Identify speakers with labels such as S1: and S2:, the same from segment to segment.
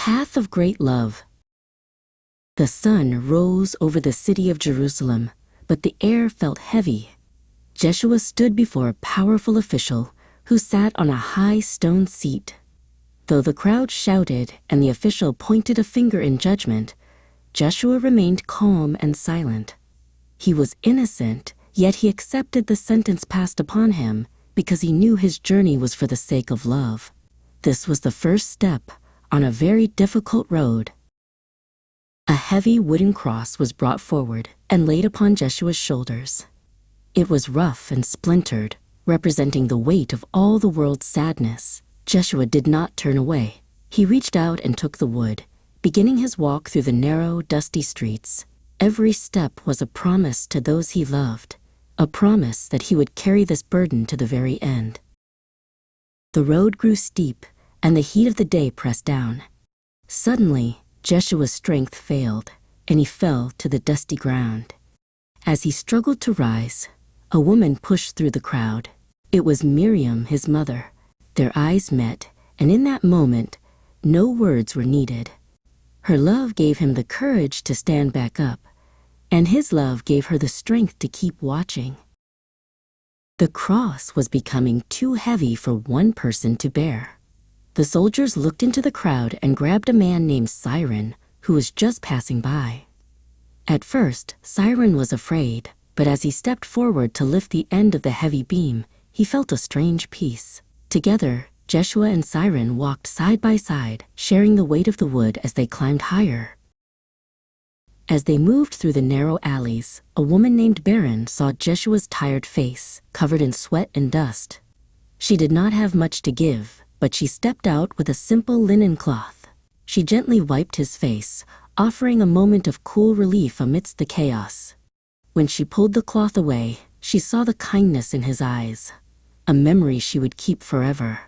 S1: path of great love. The sun rose over the city of Jerusalem, but the air felt heavy. Jeshua stood before a powerful official who sat on a high stone seat. Though the crowd shouted and the official pointed a finger in judgment, Jeshua remained calm and silent. He was innocent, yet he accepted the sentence passed upon him because he knew his journey was for the sake of love. This was the first step on a very difficult road. A heavy wooden cross was brought forward and laid upon Jeshua's shoulders. It was rough and splintered, representing the weight of all the world's sadness. Jeshua did not turn away. He reached out and took the wood, beginning his walk through the narrow, dusty streets. Every step was a promise to those he loved, a promise that he would carry this burden to the very end. The road grew steep, and the heat of the day pressed down. Suddenly, Jeshua's strength failed, and he fell to the dusty ground. As he struggled to rise, a woman pushed through the crowd. It was Miriam, his mother. Their eyes met, and in that moment, no words were needed. Her love gave him the courage to stand back up, and his love gave her the strength to keep watching. The cross was becoming too heavy for one person to bear. The soldiers looked into the crowd and grabbed a man named Siren, who was just passing by. At first, Siren was afraid, but as he stepped forward to lift the end of the heavy beam, he felt a strange peace. Together, Jeshua and Siren walked side by side, sharing the weight of the wood as they climbed higher. As they moved through the narrow alleys, a woman named Baron saw Jeshua's tired face, covered in sweat and dust. She did not have much to give, but she stepped out with a simple linen cloth. She gently wiped his face, offering a moment of cool relief amidst the chaos. When she pulled the cloth away, she saw the kindness in his eyes, a memory she would keep forever.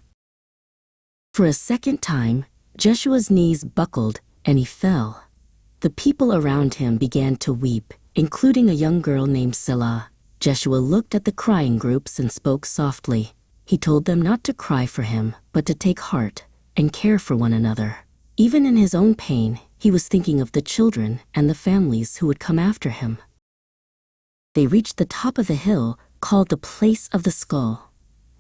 S1: For a second time, Jeshua's knees buckled and he fell. The people around him began to weep, including a young girl named Selah. Jeshua looked at the crying groups and spoke softly. He told them not to cry for him, but to take heart and care for one another. Even in his own pain, he was thinking of the children and the families who would come after him. They reached the top of the hill, called the Place of the Skull.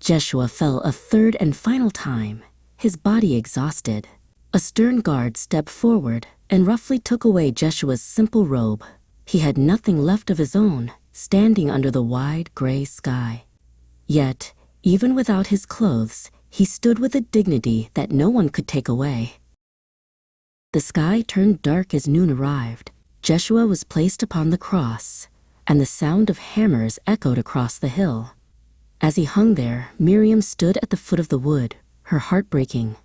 S1: Jeshua fell a third and final time, his body exhausted. A stern guard stepped forward and roughly took away Jeshua's simple robe. He had nothing left of his own, standing under the wide gray sky. Yet, even without his clothes, he stood with a dignity that no one could take away. The sky turned dark as noon arrived. Jeshua was placed upon the cross, and the sound of hammers echoed across the hill. As he hung there, Miriam stood at the foot of the wood, her heart breaking.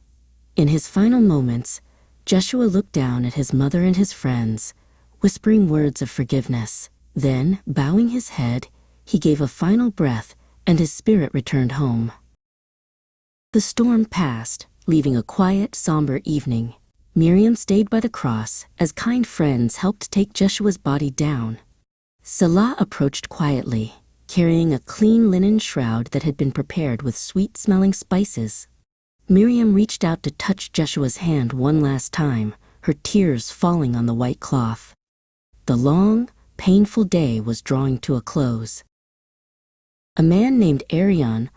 S1: In his final moments, Jeshua looked down at his mother and his friends, whispering words of forgiveness. Then, bowing his head, he gave a final breath and his spirit returned home. The storm passed, leaving a quiet, somber evening. Miriam stayed by the cross as kind friends helped take Jeshua's body down. Selah approached quietly, carrying a clean linen shroud that had been prepared with sweet-smelling spices. Miriam reached out to touch Jeshua's hand one last time, her tears falling on the white cloth. The long, painful day was drawing to a close. A man named Arion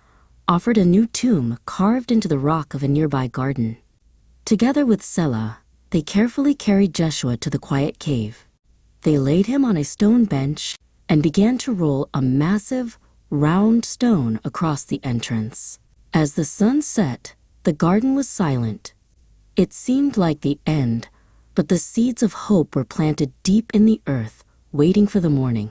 S1: offered a new tomb carved into the rock of a nearby garden. Together with Selah, they carefully carried Jeshua to the quiet cave. They laid him on a stone bench and began to roll a massive, round stone across the entrance. As the sun set, the garden was silent. It seemed like the end, but the seeds of hope were planted deep in the earth, waiting for the morning.